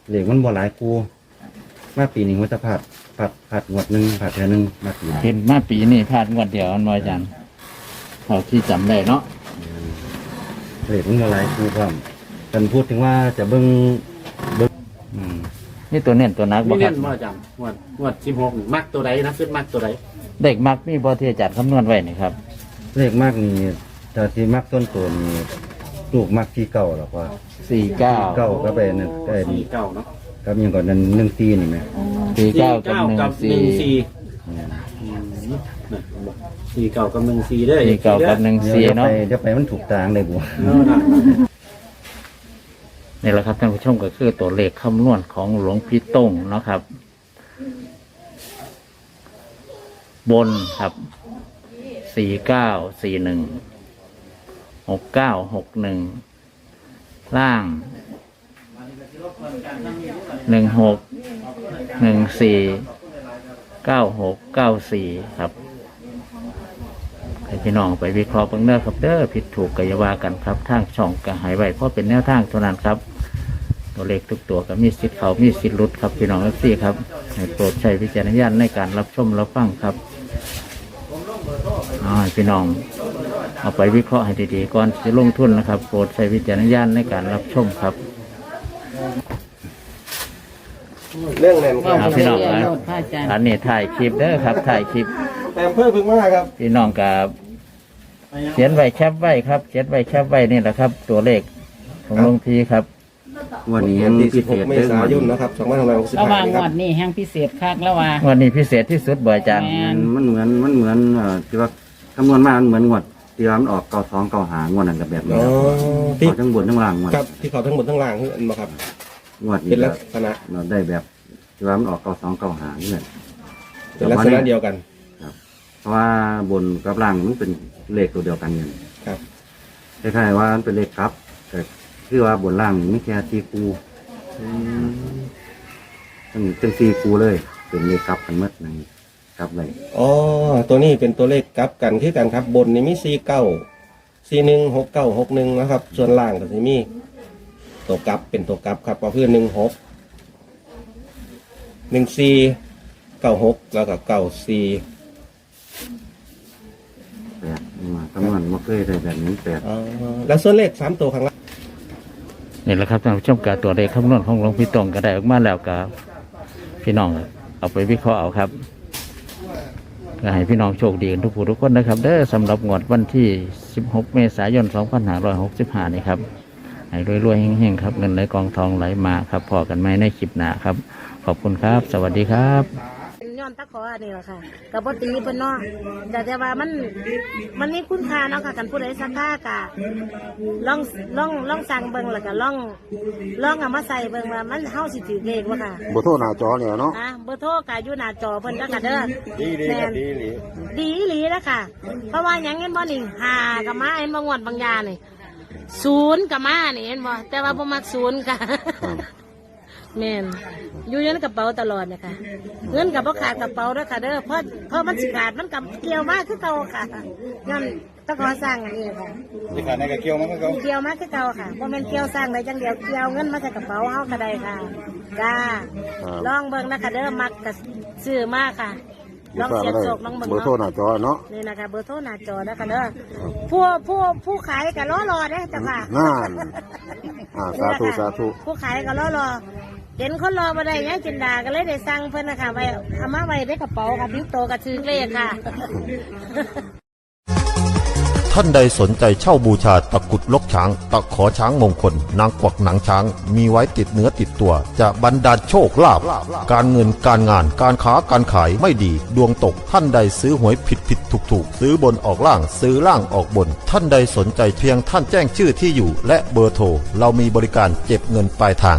เหล็กมันบ่หลายคู่มาปีนี้มันจะผัดงวดหนึ่งผัดแค่หนึ่งมาปี เห็นมาปีนี้พลาดงวดเดียวอันว่าอาจารย์เท่าที่จำได้เนาะ เหล็กมันบ่หลายคู่ครับกันพูดถึงว่าจะเบิ้งนี่ตัวเน้นตัวนักบ่ นี่ ค เน้ รับ นว่าจังงวด16มักตัวใดนะขึ้นมักตัวใด เด็กมักมีบ่ที่อาจารย์คำนวณไว้นี่ครับ เหล็กมากนี่แต่ที่มักต้นตัวนี่ลูกมักที่เก่าหรอกว่า 49 เก่าก็ไปนั่นก็ไอ้นี่ เก่าเนาะ ครับยังก่อนนั้นหนึ่งตีนี่ไหม 49กับ 4เก่ากับ14เด้อ 49กับ14เนาะ จะไปมันถูกทางเลยบัว นี่แหละครับท่านผู้ชมก็คือตัวเลขคำนวณของหลวงพี่ต้งเนาะครับ บนครับ4941 6961ล่าง16149694ครับให้พี่น้องไปวิเคราะห์เบิ่งเด้อครับเด้อผิดถูกกายว่ากันครับทางช่องก็หายไว้เพราะเป็นแนวทางเท่านั้นครับตัวเลขทุกตัวก็มีสิทธิ์เขามีสิทธิ์หลุดครับพี่น้องทุกที่ครับให้โปรดใช้วิจารณญาณในการรับชมรับฟังครับพี่น้องเอาไปวิเคราะห์ให้ดีๆก่อนจะลงทุนนะครับโปรดใช้วิจารณญาณในการรับชมครับ เรื่องแน่นครับ พี่น้องนะอันนี้ถ่ายคลิปเด้อครับถ่ายคลิป แต่เพื่อพึ่งมากครับ พี่น้องกับเขียนไว้แคปไว้ครับเขียนไว้แคปไว้นี่แหละครับ ตัวเลขของหลวงพี่ครับ วันนี้ วันที่ พิเศษ 16 เมษายนนะครับ2565 ระหว่าง นี่ ง ครั ว บ ดนี้แห่งพิเศษคักแล้วว่า วันนี้พิเศษที่สุดบ่อยจัง มันเหมือนที่ว่าคำนวณมามันเหมือนงวดที่ว่ามันออก92 95งวดนั้นกับแบบนี้ อ๋อที่ ออกทั้งบนทั้งล่างงวด ครับที่เขาทั้งหมดทั้งล่างคืออันมาครับ งวด เป็ นี้ นลักษณะ เราได้แบบที่ว่ามันออก92 95นี่แหละ เป็นลักษณะเดียวกัน เพราะว่าบนกับล่างมันเป็นเลขตัวเดียวกันเนี่ย ครับ คล้ายๆว่ามันเป็นเลขครับแต่คือว่าบนล่างนี่แค่ตีคูตั้งตีคูเลยเป็นเลขครับกันหมดนั่นครับเลย อ๋อตัวนี้เป็นตัวเลขกลับกันคือกันครับบนนี่มี49 41 69 61นะครับส่วนล่างก็จะมีตัวกลับเป็นตัวกลับครับก็คือ16 14 96แล้วก็94 แปดมาคำนวณมาเคยได้แบบนี้แปด อ๋อแล้วส่วนเลข3ตัวข้างล่าง นี่แหละครับท่านผู้ชมกับตัวเลขคำนวณของหลวงพี่ตรงก็ได้ออกมาแล้วกับพี่น้องเอาไปวิเคราะห์เอาครับก็ให้พี่น้องโชคดีกันทุกผู้ทุกคนนะครับเด้อสำหรับงวดวันที่16 เมษายน 2565นี่ครับให้รวยๆเฮงๆครับเงินไหลกองทองไหลมาครับพอกันไหมในคลิปหน้าครับขอบคุณครับสวัสดีครับ ย้อนตะขออันนี้แหละค่ะกับปตีเพิ่นเนาะแต่ว่ามันมีคุณค่าเนาะค่ะกันผู้ใดสักค่ากะลองสั่งเบิ่งแล้วก็ลองเอามาใส่เบิ่งว่ามันเฮาสิถือเลขบ่ค่ะ บ่โทรหน้าจอเนี่ยเนาะ เบอร์โทรก็อยู่หน้าจอเพิ่นแล้วก็เด้อดีอีหลีแล้วค่ะ เพราะว่าหยังเห็นบ่นี่5ก็มาเห็นบ่งวดบางยานี่0ก็มานี่เห็นบ่แต่ว่าบ่มัก0ค่ะแม่นอยู่ในกระเป๋าตลอดนะคะเงินกับพ่ขาดกระเป๋าด้วยค่ะเด้อเพราะมันสิขาดมันกับเกี่ยวมากคือเก่าค่ะย้อนตะขอสร้างอันนี้ค่ะ สิขาดในกระเกี่ยวมันก็เก่า เกี่ยวมากคือเก่าค่ะเพราะมันเกี่ยวสร้างได้จังเดียวเกี่ยวเงินมาใส่กระเป๋าเฮาก็ได้ค่ะจ้าลองเบิ่งนะคะเด้อมักกับซื้อมากค่ะลองเสียบโศกลองเบิ่ง เบอร์โทรห เนาะ น้าจอเนาะ นี่นะคะเบอร์โทรหน้าจอนะคะเด้อผู้ขายก็รอเด้อจ้ะค่ะ นั่นสาธุสาธุ ผู้ขายก็รอเห็นคนรอมาได้ยังจินดาก็เลยได้สั่งเพิ่นนะคะไว้เอามาไว้ในกระเป๋าค่ะบิ้วโตกับซื้อเลขค่ะ ท่านใดสนใจเช่าบูชาตะกรุดลกช้าง ตะขอช้างมงคล นางกวักหนังช้าง มีไว้ติดเนื้อติดตัว จะบรรดาลโชคลาภการเงินการงานการค้าการขายไม่ดี ดวงตกท่านใดซื้อหวยผิดถูกซื้อบนออกล่างซื้อล่างออกบน ท่านใดสนใจเพียงท่านแจ้งชื่อที่อยู่ และเบอร์โทรเรามีบริการเก็บเงินปลายทาง